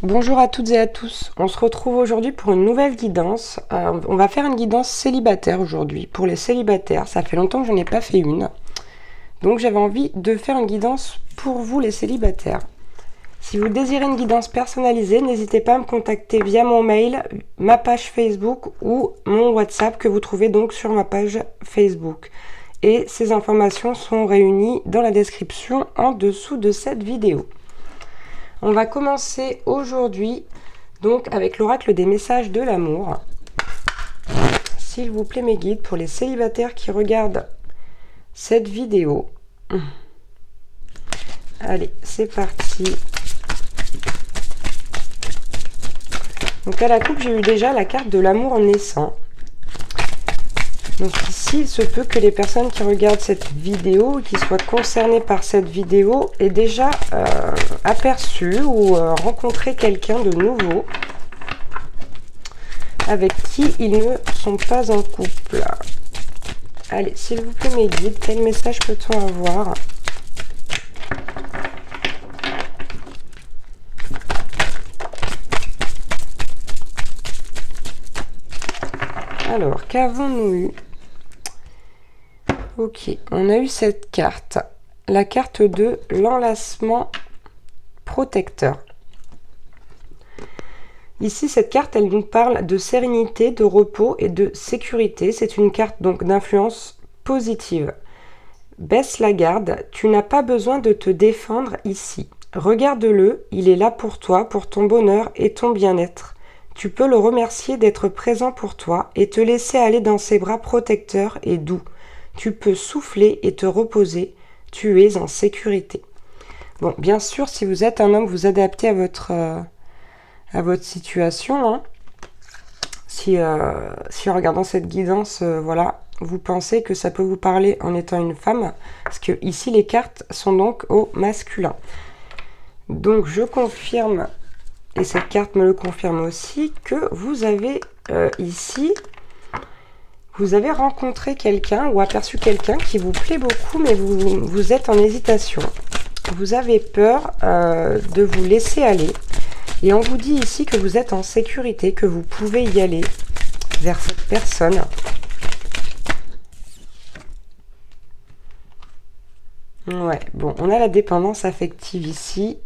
Bonjour à toutes et à tous, on se retrouve aujourd'hui pour une nouvelle guidance. On va faire une guidance célibataire aujourd'hui. Pour les célibataires, ça fait longtemps que je n'en ai pas fait une. Donc j'avais envie de faire une guidance pour vous les célibataires. Si vous désirez une guidance personnalisée, n'hésitez pas à me contacter via mon mail, ma page Facebook ou mon WhatsApp que vous trouvez donc sur ma page Facebook. Et ces informations sont réunies dans la description en dessous de cette vidéo. On va commencer aujourd'hui donc avec l'oracle des messages de l'amour. S'il vous plaît mes guides, pour les célibataires qui regardent cette vidéo. Allez, c'est parti. Donc à la coupe, j'ai eu déjà la carte de l'amour naissant. Donc ici, il se peut que les personnes qui regardent cette vidéo, qui soient concernées par cette vidéo, aient déjà aperçu ou rencontré quelqu'un de nouveau avec qui ils ne sont pas en couple. Allez, s'il vous plaît mes guides, quel message peut-on avoir ? Alors, qu'avons-nous eu ? Ok, on a eu cette carte, la carte de l'enlacement protecteur. Ici, cette carte, elle nous parle de sérénité, de repos et de sécurité. C'est une carte donc d'influence positive. Baisse la garde, tu n'as pas besoin de te défendre ici. Regarde-le, il est là pour toi, pour ton bonheur et ton bien-être. Tu peux le remercier d'être présent pour toi et te laisser aller dans ses bras protecteurs et doux. Tu peux souffler et te reposer, tu es en sécurité. Bon, bien sûr, si vous êtes un homme, vous adaptez à votre situation. Hein. Si en regardant cette guidance, voilà, vous pensez que ça peut vous parler en étant une femme, parce que ici, les cartes sont donc au masculin. Donc, je confirme, et cette carte me le confirme aussi, que vous avez ici... Vous avez rencontré quelqu'un ou aperçu quelqu'un qui vous plaît beaucoup, mais vous êtes en hésitation. Vous avez peur de vous laisser aller. Et on vous dit ici que vous êtes en sécurité, que vous pouvez y aller vers cette personne. Ouais, bon, on a la dépendance affective ici.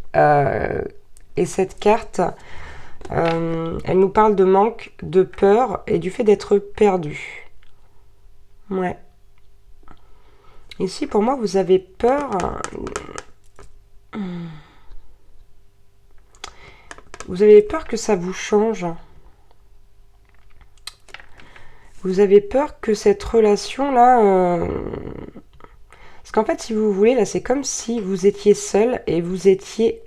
Et cette carte, elle nous parle de manque, de peur et du fait d'être perdu. Ouais. Ici, pour moi, vous avez peur. Vous avez peur que ça vous change. Vous avez peur que cette relation-là... Parce qu'en fait, si vous voulez, là, c'est comme si vous étiez seul et vous étiez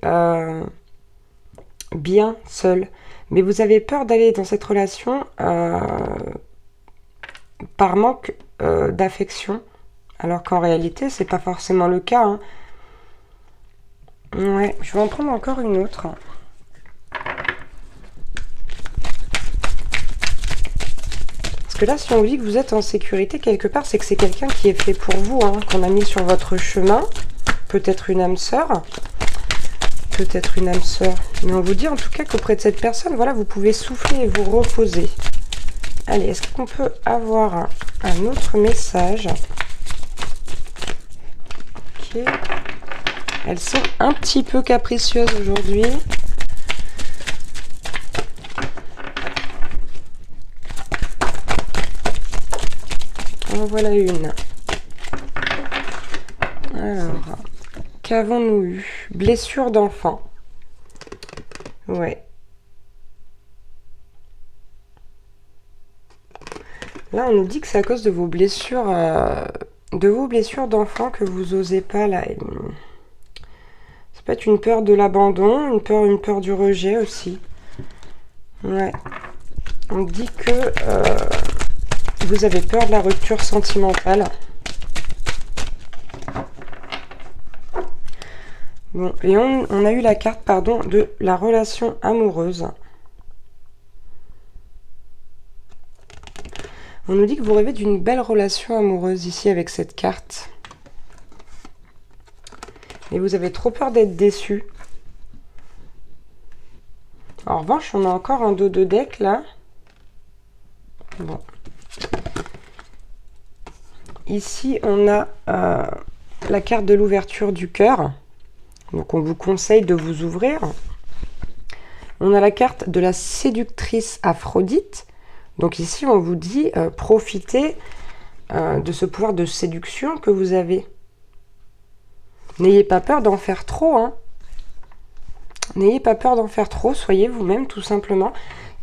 bien seul. Mais vous avez peur d'aller dans cette relation par manque d'affection, alors qu'en réalité c'est pas forcément le cas. Hein. Ouais, je vais en prendre encore une autre. Parce que là, si on vous dit que vous êtes en sécurité quelque part, c'est que c'est quelqu'un qui est fait pour vous, hein, qu'on a mis sur votre chemin. Peut-être une âme sœur. Peut-être une âme sœur. Mais on vous dit en tout cas qu'auprès de cette personne, voilà, vous pouvez souffler et vous reposer. Allez, est-ce qu'on peut avoir un autre message ? Ok. Elles sont un petit peu capricieuses aujourd'hui. En voilà une. Alors, qu'avons-nous eu ? Blessure d'enfant. Ouais. Là, on nous dit que c'est à cause de vos blessures d'enfant que vous osez pas là. Ça peut être une peur de l'abandon, une peur du rejet aussi. Ouais. On dit que vous avez peur de la rupture sentimentale. Bon, et on a eu la carte, pardon, de la relation amoureuse. On nous dit que vous rêvez d'une belle relation amoureuse ici avec cette carte. Et vous avez trop peur d'être déçu. En revanche, on a encore un dos de deck là. Bon. Ici, on a la carte de l'ouverture du cœur. Donc, on vous conseille de vous ouvrir. On a la carte de la séductrice Aphrodite. Donc ici, on vous dit profitez de ce pouvoir de séduction que vous avez. N'ayez pas peur d'en faire trop. Hein. N'ayez pas peur d'en faire trop. Soyez vous-même tout simplement.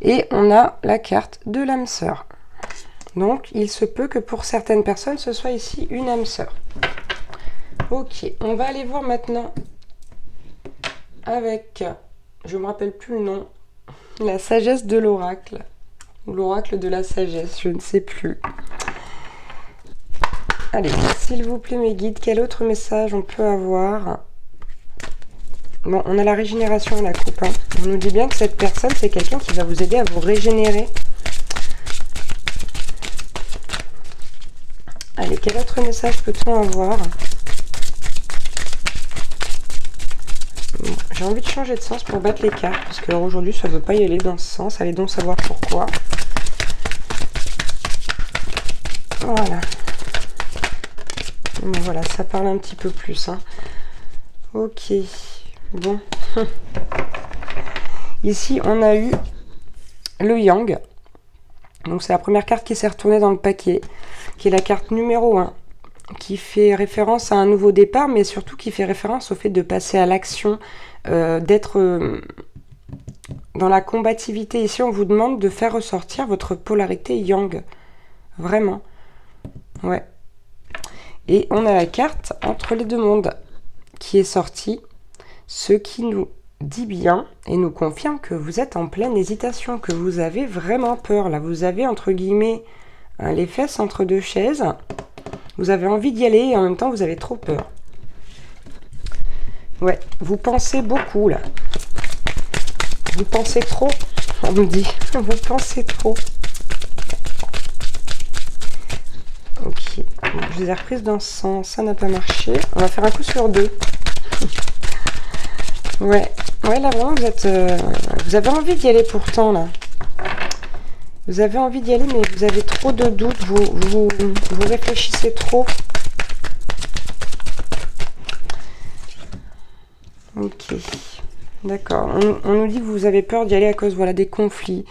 Et on a la carte de l'âme sœur. Donc, il se peut que pour certaines personnes, ce soit ici une âme sœur. Ok, on va aller voir maintenant avec, je ne me rappelle plus le nom, la sagesse de l'oracle. Ou l'oracle de la sagesse, je ne sais plus. Allez, s'il vous plaît mes guides, quel autre message on peut avoir? Bon, on a la régénération à la coupe. Hein. On nous dit bien que cette personne, c'est quelqu'un qui va vous aider à vous régénérer. Allez, quel autre message peut-on avoir? Bon, j'ai envie de changer de sens pour battre les cartes, parce que aujourd'hui, ça ne veut pas y aller dans ce sens. Allez donc savoir pourquoi. Voilà. Bon, voilà, ça parle un petit peu plus. Hein. Ok. Bon. Ici, on a eu le Yang. Donc, c'est la première carte qui s'est retournée dans le paquet, qui est la carte numéro 1, qui fait référence à un nouveau départ, mais surtout qui fait référence au fait de passer à l'action, d'être dans la combativité. Ici, on vous demande de faire ressortir votre polarité Yang. Vraiment. Ouais. Et on a la carte entre les deux mondes qui est sortie, ce qui nous dit bien et nous confirme que vous êtes en pleine hésitation, que vous avez vraiment peur. Là, vous avez entre guillemets les fesses entre deux chaises. Vous avez envie d'y aller et en même temps, vous avez trop peur. Ouais, vous pensez beaucoup là. Vous pensez trop, on me dit. Vous pensez trop. Ok, bon, je les ai reprises dans ce sens, ça n'a pas marché. On va faire un coup sur deux. Ouais, là vraiment vous avez envie d'y aller pourtant là. Vous avez envie d'y aller mais vous avez trop de doutes, vous réfléchissez trop. Ok, d'accord. On nous dit que vous avez peur d'y aller à cause voilà, des conflits.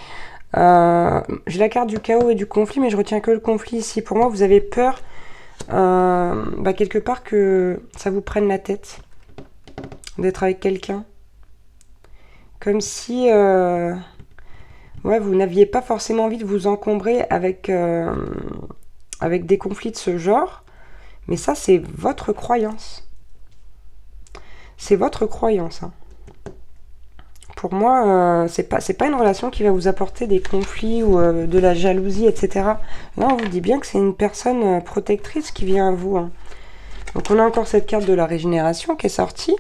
J'ai la carte du chaos et du conflit, mais je retiens que le conflit ici. Pour moi, vous avez peur quelque part que ça vous prenne la tête d'être avec quelqu'un. Comme si vous n'aviez pas forcément envie de vous encombrer avec des conflits de ce genre. Mais ça, c'est votre croyance. C'est votre croyance. Hein. Pour moi, c'est pas une relation qui va vous apporter des conflits ou de la jalousie, etc. Là, on vous dit bien que c'est une personne protectrice qui vient à vous. Hein. Donc, on a encore cette carte de la régénération qui est sortie.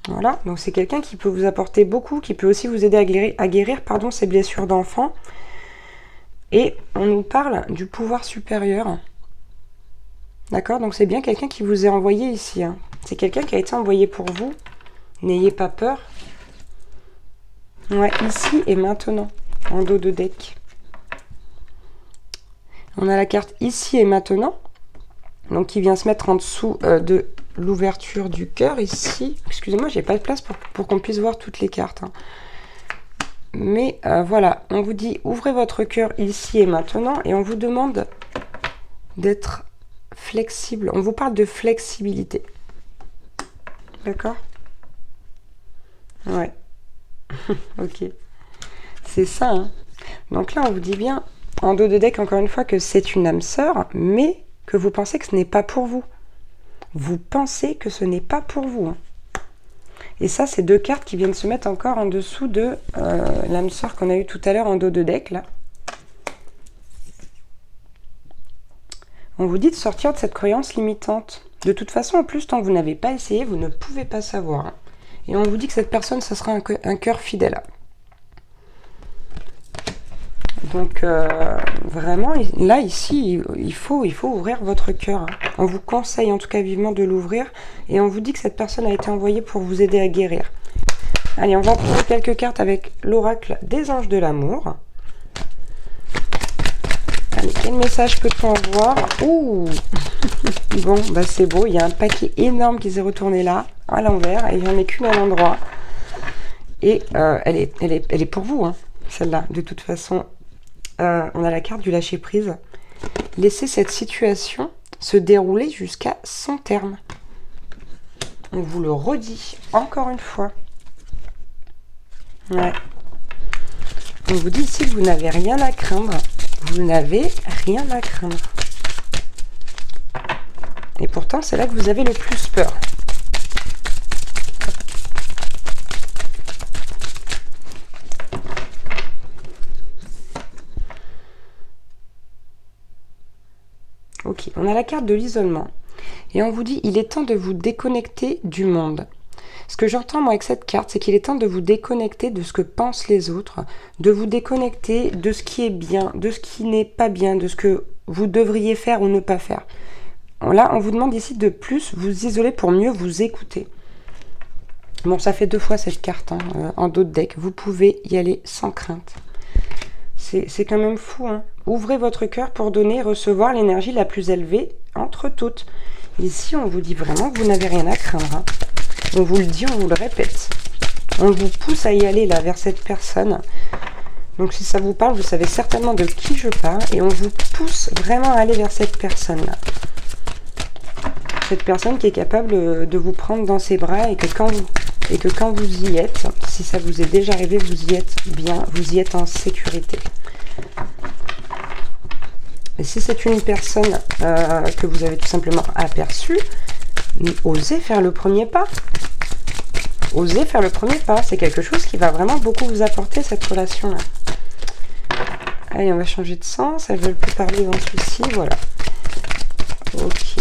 Voilà, donc c'est quelqu'un qui peut vous apporter beaucoup, qui peut aussi vous aider à guérir ces blessures d'enfant. Et on nous parle du pouvoir supérieur. D'accord, donc c'est bien quelqu'un qui vous est envoyé ici. Hein. C'est quelqu'un qui a été envoyé pour vous. N'ayez pas peur. Ouais, ici et maintenant, en dos de deck. On a la carte ici et maintenant, donc qui vient se mettre en dessous de l'ouverture du cœur ici. Excusez-moi, j'ai pas de place pour qu'on puisse voir toutes les cartes. Hein. Mais voilà, on vous dit ouvrez votre cœur ici et maintenant et on vous demande d'être flexible. On vous parle de flexibilité. D'accord ? Ouais. Ok. C'est ça. Hein. Donc là, on vous dit bien, en dos de deck, encore une fois, que c'est une âme sœur, mais que vous pensez que ce n'est pas pour vous. Vous pensez que ce n'est pas pour vous. Hein. Et ça, c'est deux cartes qui viennent se mettre encore en dessous de l'âme sœur qu'on a eu tout à l'heure en dos de deck. Là. On vous dit de sortir de cette croyance limitante. De toute façon, en plus, tant que vous n'avez pas essayé, vous ne pouvez pas savoir. Hein. Et on vous dit que cette personne, ça sera un cœur fidèle. Donc, vraiment, là, ici, il faut ouvrir votre cœur. Hein. On vous conseille, en tout cas, vivement de l'ouvrir. Et on vous dit que cette personne a été envoyée pour vous aider à guérir. Allez, on va prendre quelques cartes avec l'oracle des anges de l'amour. Allez, quel message peut-on avoir? Ouh. Bon, bah c'est beau, il y a un paquet énorme qui s'est retourné là, à l'envers, et il n'y en a qu'une à l'endroit. Et elle est pour vous, hein, celle-là. De toute façon, on a la carte du lâcher-prise. Laissez cette situation se dérouler jusqu'à son terme. On vous le redit encore une fois. Ouais. On vous dit ici que vous n'avez rien à craindre. Vous n'avez rien à craindre. Et pourtant, c'est là que vous avez le plus peur. Ok, on a la carte de l'isolement. Et on vous dit, il est temps de vous déconnecter du monde. Ce que j'entends moi avec cette carte, c'est qu'il est temps de vous déconnecter de ce que pensent les autres, de vous déconnecter de ce qui est bien, de ce qui n'est pas bien, de ce que vous devriez faire ou ne pas faire. Là, on vous demande ici de plus vous isoler pour mieux vous écouter. Bon, ça fait 2 fois cette carte hein, en d'autres decks. Vous pouvez y aller sans crainte. C'est quand même fou. Hein. Ouvrez votre cœur pour donner et recevoir l'énergie la plus élevée entre toutes. Ici, on vous dit vraiment que vous n'avez rien à craindre. Hein. On vous le dit, on vous le répète. On vous pousse à y aller là, vers cette personne. Donc si ça vous parle, vous savez certainement de qui je parle. Et on vous pousse vraiment à aller vers cette personne-là. Cette personne qui est capable de vous prendre dans ses bras et que quand vous y êtes, si ça vous est déjà arrivé, vous y êtes bien, vous y êtes en sécurité. Et si c'est une personne que vous avez tout simplement aperçue, osez faire le premier pas. Osez faire le premier pas. C'est quelque chose qui va vraiment beaucoup vous apporter, cette relation-là. Allez, on va changer de sens. Elles veulent plus parler dans celui-ci. Voilà. Ok.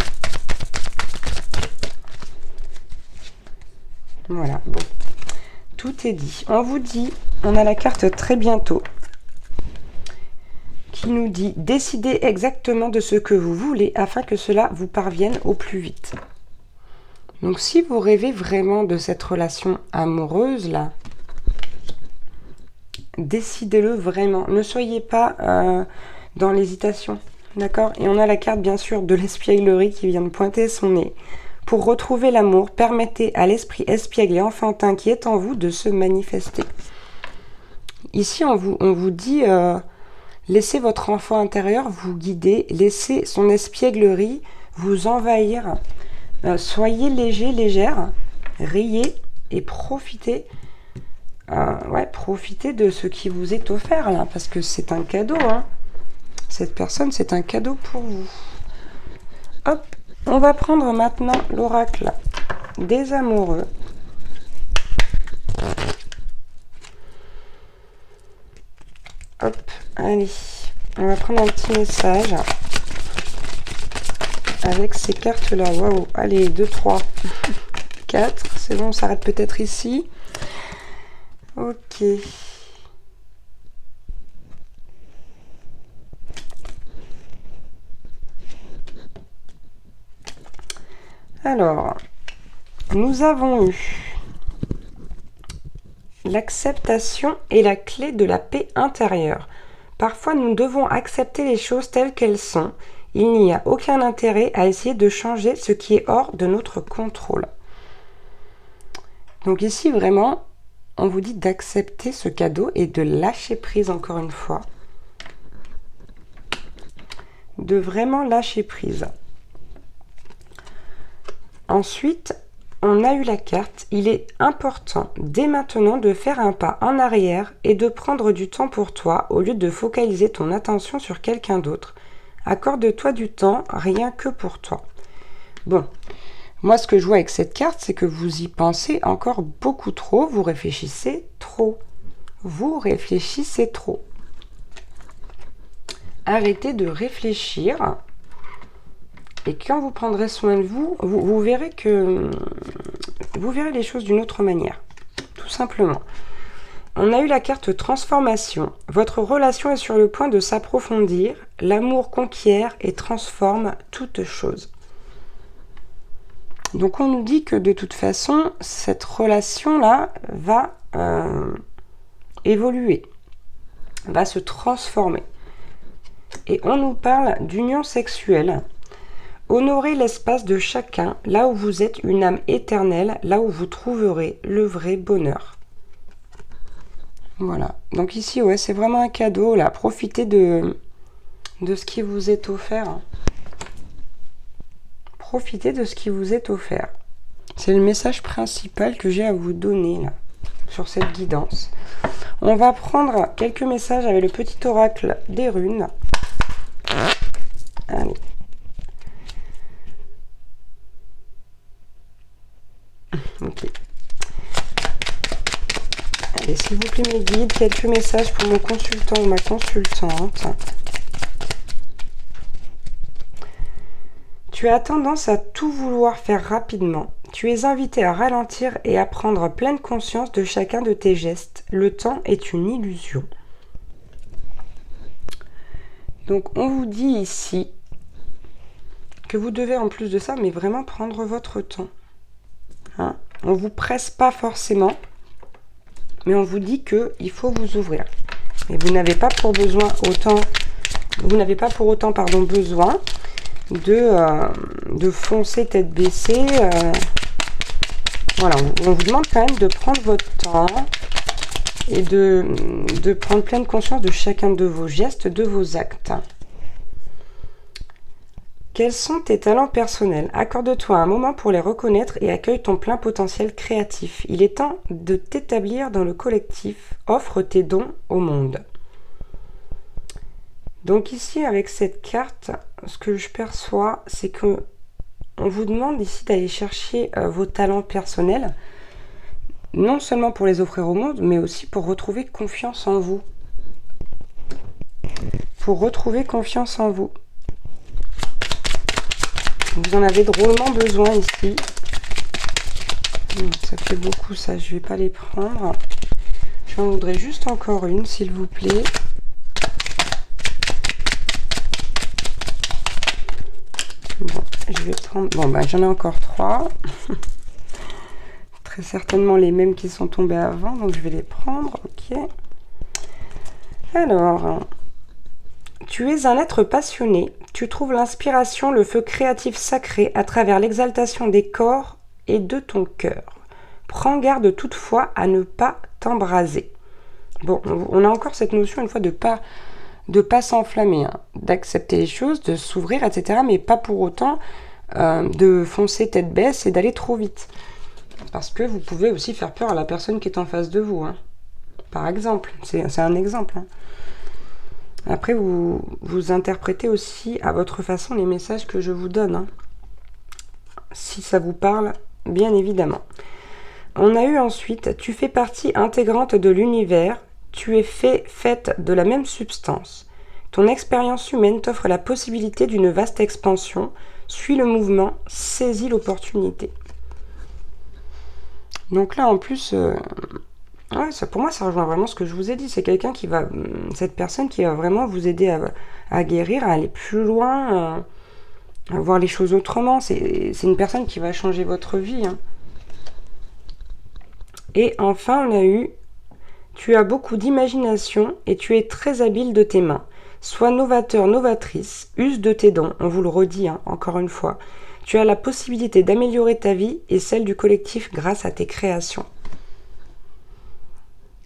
Voilà, bon. Tout est dit. On vous dit, on a la carte très bientôt qui nous dit « Décidez exactement de ce que vous voulez afin que cela vous parvienne au plus vite. » Donc si vous rêvez vraiment de cette relation amoureuse là, décidez-le vraiment. Ne soyez pas dans l'hésitation, d'accord? Et on a la carte bien sûr de l'espièglerie qui vient de pointer son nez. Pour retrouver l'amour, permettez à l'esprit espiègle et enfantin qui est en vous de se manifester. Ici, on vous dit, laissez votre enfant intérieur vous guider, laissez son espièglerie vous envahir. Soyez léger, légère, riez et profitez. Profitez de ce qui vous est offert là, parce que c'est un cadeau. Hein. Cette personne, c'est un cadeau pour vous. Hop. On va prendre maintenant l'oracle des amoureux. Hop, allez. On va prendre un petit message avec ces cartes-là. Waouh, allez, 2, 3, 4. C'est bon, on s'arrête peut-être ici. Ok. Alors, nous avons eu l'acceptation est la clé de la paix intérieure. Parfois, nous devons accepter les choses telles qu'elles sont. Il n'y a aucun intérêt à essayer de changer ce qui est hors de notre contrôle. Donc ici, vraiment, on vous dit d'accepter ce cadeau et de lâcher prise encore une fois. De vraiment lâcher prise. Ensuite, on a eu la carte. Il est important dès maintenant de faire un pas en arrière et de prendre du temps pour toi au lieu de focaliser ton attention sur quelqu'un d'autre. Accorde-toi du temps rien que pour toi. Bon, moi ce que je vois avec cette carte, c'est que vous y pensez encore beaucoup trop. Vous réfléchissez trop. Vous réfléchissez trop. Arrêtez de réfléchir. Et quand vous prendrez soin de vous, vous verrez que vous verrez les choses d'une autre manière, tout simplement. On a eu la carte transformation. Votre relation est sur le point de s'approfondir. L'amour conquiert et transforme toute chose. Donc on nous dit que de toute façon, cette relation-là va évoluer, va se transformer. Et on nous parle d'union sexuelle. Honorez l'espace de chacun, là où vous êtes une âme éternelle, là où vous trouverez le vrai bonheur. Voilà. Donc ici, ouais, c'est vraiment un cadeau, là. Profitez de ce qui vous est offert. Profitez de ce qui vous est offert. C'est le message principal que j'ai à vous donner, là, sur cette guidance. On va prendre quelques messages avec le petit oracle des runes. Allez. Ok. Allez, s'il vous plaît, mes guides, quelques messages pour mon consultant ou ma consultante. Tu as tendance à tout vouloir faire rapidement. Tu es invité à ralentir et à prendre pleine conscience de chacun de tes gestes. Le temps est une illusion. Donc, on vous dit ici que vous devez, en plus de ça, mais vraiment prendre votre temps. Hein? On ne vous presse pas forcément, mais on vous dit qu'il faut vous ouvrir. Et vous n'avez pas pour besoin autant, besoin de foncer tête baissée. Voilà, on vous demande quand même de prendre votre temps et de prendre pleine conscience de chacun de vos gestes, de vos actes. Quels sont tes talents personnels? Accorde-toi un moment pour les reconnaître et accueille ton plein potentiel créatif. Il est temps de t'établir dans le collectif. Offre tes dons au monde. Donc ici, avec cette carte, ce que je perçois, c'est que on vous demande ici d'aller chercher vos talents personnels, non seulement pour les offrir au monde, mais aussi pour retrouver confiance en vous. Pour retrouver confiance en vous. Vous en avez drôlement besoin ici. Ça fait beaucoup ça, je ne vais pas les prendre. J'en voudrais juste encore une, s'il vous plaît. Bon, je vais prendre... Bon, bah j'en ai encore 3. Très certainement les mêmes qui sont tombés avant, donc je vais les prendre. Ok. Alors... Tu es un être passionné, tu trouves l'inspiration, le feu créatif sacré à travers l'exaltation des corps et de ton cœur. Prends garde toutefois à ne pas t'embraser. Bon, on a encore cette notion une fois de pas s'enflammer, hein, d'accepter les choses, de s'ouvrir, etc. Mais pas pour autant de foncer tête baisse et d'aller trop vite. Parce que vous pouvez aussi faire peur à la personne qui est en face de vous. Hein. Par exemple, c'est un exemple. Hein. Après, vous interprétez aussi à votre façon les messages que je vous donne. Hein. Si ça vous parle, bien évidemment. On a eu ensuite, tu fais partie intégrante de l'univers, tu es faite de la même substance. Ton expérience humaine t'offre la possibilité d'une vaste expansion. Suis le mouvement, saisis l'opportunité. Donc là, en plus... Ouais, ça, pour moi, ça rejoint vraiment ce que je vous ai dit. C'est quelqu'un qui va, cette personne qui va vraiment vous aider à guérir, à aller plus loin, à voir les choses autrement. C'est une personne qui va changer votre vie. Hein. Et enfin, on a eu, tu as beaucoup d'imagination et tu es très habile de tes mains. Sois novateur, novatrice, use de tes dons. On vous le redit, hein, encore une fois. Tu as la possibilité d'améliorer ta vie et celle du collectif grâce à tes créations.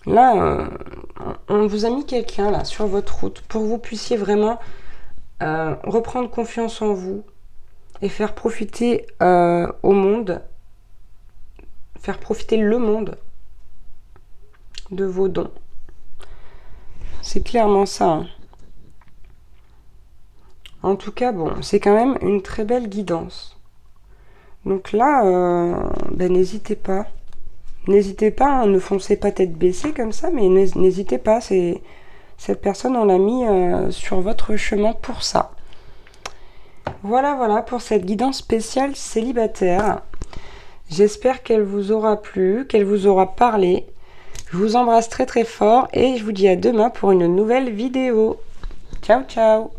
Là, on vous a mis quelqu'un là sur votre route pour que vous puissiez vraiment reprendre confiance en vous et faire profiter au monde, faire profiter le monde de vos dons. C'est clairement ça. Hein. En tout cas, bon, c'est quand même une très belle guidance. Donc là, n'hésitez pas. N'hésitez pas, hein, ne foncez pas tête baissée comme ça, mais n'hésitez pas, cette personne, on l'a mis sur votre chemin pour ça. Voilà pour cette guidance spéciale célibataire. J'espère qu'elle vous aura plu, qu'elle vous aura parlé. Je vous embrasse très très fort et je vous dis à demain pour une nouvelle vidéo. Ciao ciao.